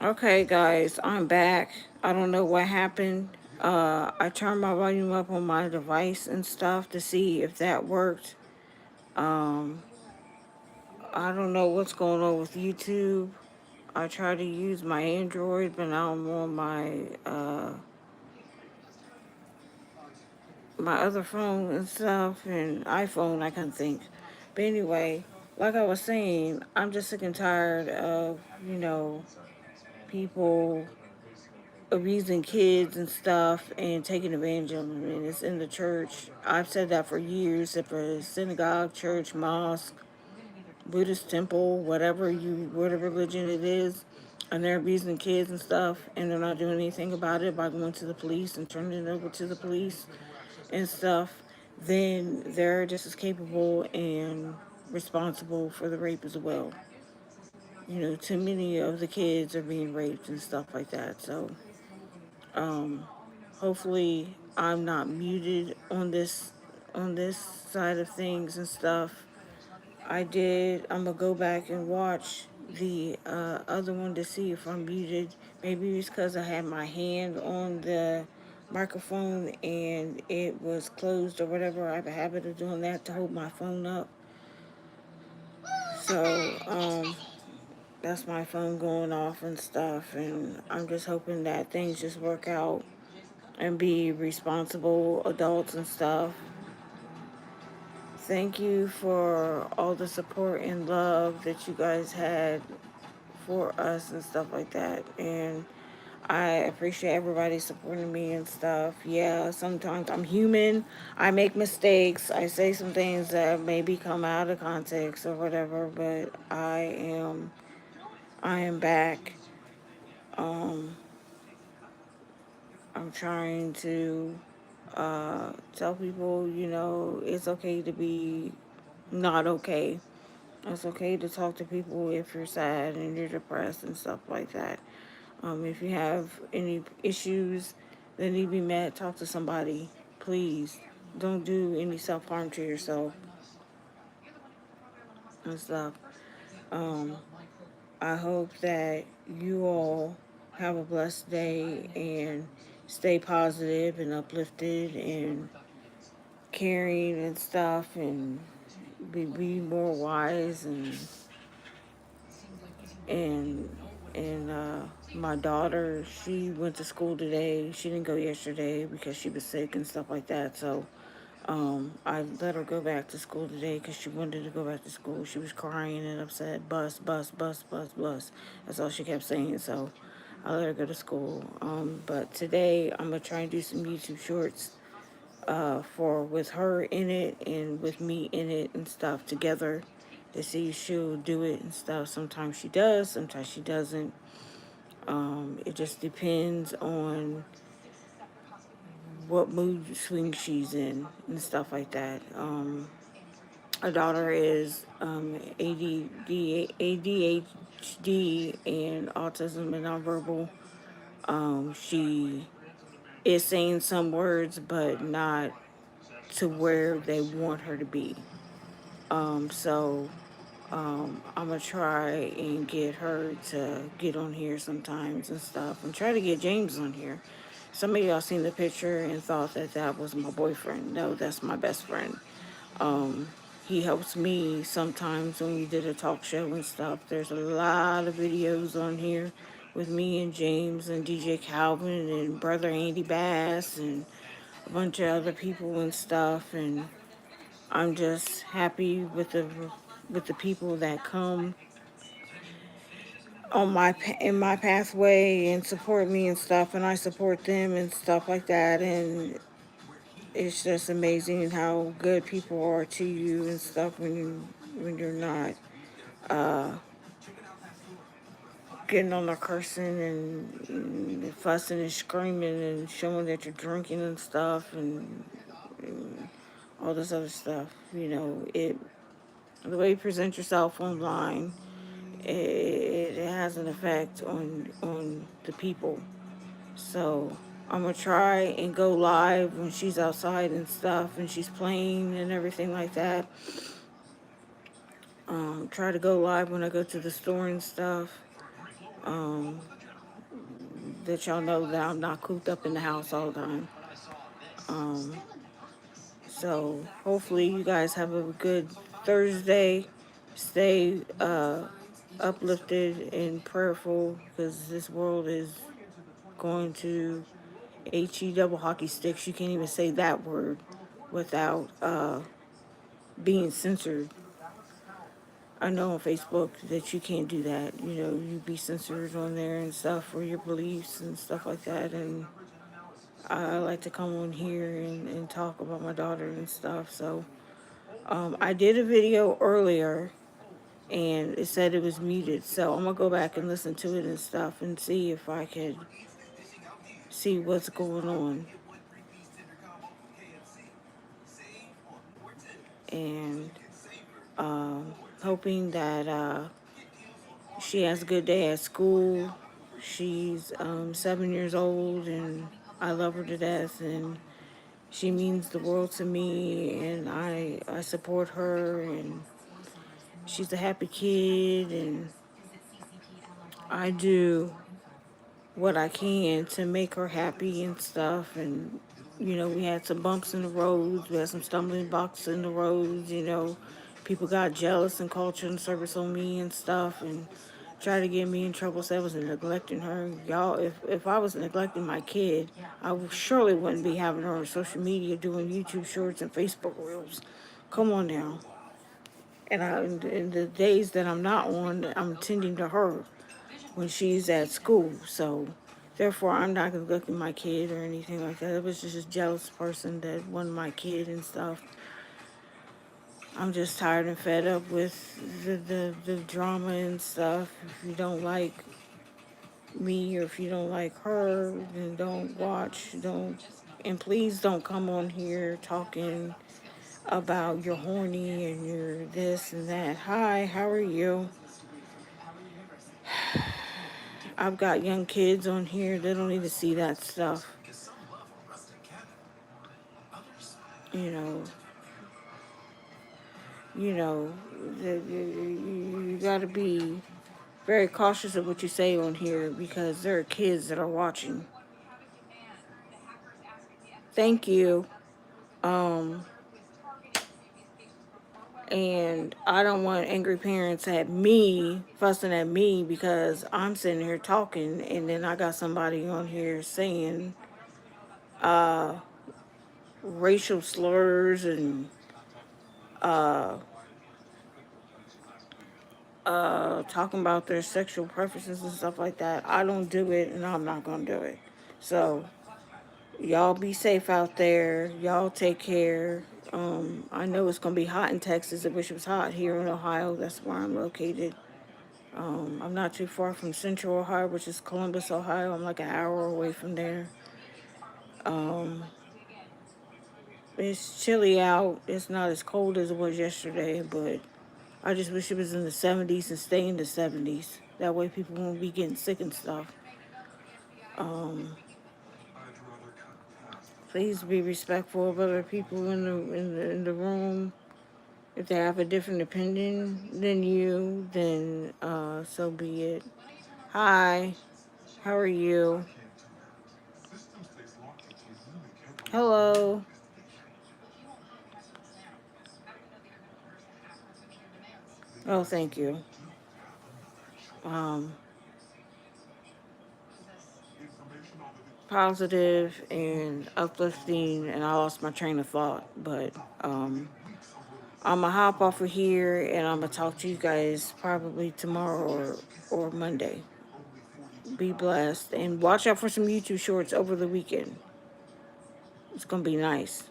Okay, guys, I'm back. I don't know what happened. I turned my volume up on my device and stuff to see if that worked. Um, I don't know what's going on with YouTube. I tried to use my Android, but now I'm on my other phone and stuff and iPhone. I can think. But anyway, like I was saying, I'm just sick and tired of people abusing kids and stuff and taking advantage of them. And it's in the church. I've said that for years. If a synagogue, church, mosque, Buddhist temple, whatever religion it is, and they're abusing kids and stuff, and they're not doing anything about it by going to the police and turning it over to the police and stuff, then they're just as capable and responsible for the rape as well. Too many of the kids are being raped and stuff like that. So Um, hopefully, I'm not muted on this side of things and stuff. I'm gonna go back and watch the other one to see if I'm muted. Maybe it's because I had my hand on the microphone and it was closed or whatever. I have a habit of doing that to hold my phone up. So that's my phone going off and stuff. And I'm just hoping that things just work out and be responsible adults and stuff. Thank you for all the support and love that you guys had for us and stuff like that. And I appreciate everybody supporting me and stuff. Yeah, sometimes I'm human. I make mistakes. I say some things that maybe come out of context or whatever, but I am back. Um I'm trying to tell people, it's okay to be not okay. It's okay to talk to people if you're sad and you're depressed and stuff like that. If you have any issues that need to be met, talk to somebody. Please don't do any self harm to yourself and stuff. Um, I hope that you all have a blessed day and stay positive and uplifted and caring and stuff and be more wise and my daughter, she went to school today. She didn't go yesterday because she was sick and stuff like that. So I let her go back to school today because she wanted to go back to school. She was crying and upset. Bus, bus, bus, bus, bus. That's all she kept saying. So I let her go to school. But today I'm gonna try and do some YouTube shorts for with her in it and with me in it and stuff together to see if she'll do it and stuff. Sometimes she does, sometimes she doesn't. It just depends on what mood swing she's in and stuff like that. Our daughter is ADHD and autism and nonverbal. She is saying some words, but not to where they want her to be. So I'm gonna try and get her to get on here sometimes and stuff, and try to get James on here. Some of y'all seen the picture and thought that that was my boyfriend. No, that's my best friend. Um, he helps me sometimes when we did a talk show and stuff. There's a lot of videos on here with me and James and DJ Calvin and brother Andy Bass and a bunch of other people and stuff. And I'm just happy with the people that come in my pathway and support me and stuff, and I support them and stuff like that. And it's just amazing how good people are to you and stuff when you're not getting on their cursing and fussing and screaming and showing that you're drinking and stuff and all this other stuff. It the way you present yourself online, it has an effect on the people. So I'm gonna try and go live when she's outside and stuff and she's playing and everything like that. Try to go live when I go to the store and stuff. that y'all know that I'm not cooped up in the house all the time. Um, so hopefully you guys have a good Thursday. Stay uplifted and prayerful because this world is going to HE double hockey sticks. You can't even say that word without being censored. I know on Facebook that you can't do that. You know, you be censored on there and stuff for your beliefs and stuff like that. And I like to come on here and talk about my daughter and stuff. So I did a video earlier and it said it was muted. So I'm going to go back and listen to it and stuff and see if I could see what's going on. And hoping that she has a good day at school. She's 7 years old, and I love her to death, and she means the world to me, and I support her, and she's a happy kid, and I do what I can to make her happy and stuff. And we had some bumps in the roads, we had some stumbling blocks in the roads. People got jealous and called children's service on me and stuff, and tried to get me in trouble. Said I was neglecting her. Y'all, if I was neglecting my kid, I surely wouldn't be having her on social media doing YouTube shorts and Facebook reels. Come on now. And in the days that I'm not on, I'm tending to her when she's at school. So therefore, I'm not neglecting my kid or anything like that. It was just a jealous person that wanted my kid and stuff. I'm just tired and fed up with the drama and stuff. If you don't like me or if you don't like her, then don't watch. And please don't come on here talking about you're horny and you're this and that. Hi, how are you? I've got young kids on here. They don't need to see that stuff. You know, you know, you got to be very cautious of what you say on here because there are kids that are watching. Thank you. Um, and I don't want angry parents at me fussing at me because I'm sitting here talking and then I got somebody on here saying racial slurs and talking about their sexual preferences and stuff like that. I don't do it and I'm not gonna do it. So y'all be safe out there. Y'all take care. I know it's gonna be hot in Texas. I wish it was hot here in Ohio. That's where I'm located. I'm not too far from Central Ohio, which is Columbus, Ohio. I'm like an hour away from there. It's chilly out. It's not as cold as it was yesterday, but I just wish it was in the 70s and stay in the 70s. That way people won't be getting sick and stuff. Please be respectful of other people in the room. If they have a different opinion than you, then so be it. Hi, how are you? Hello. Oh, thank you. Um, Positive and uplifting, and I lost my train of thought, but I'm gonna hop off of here and I'm gonna talk to you guys probably tomorrow or Monday. Be blessed and watch out for some YouTube shorts over the weekend. It's gonna be nice.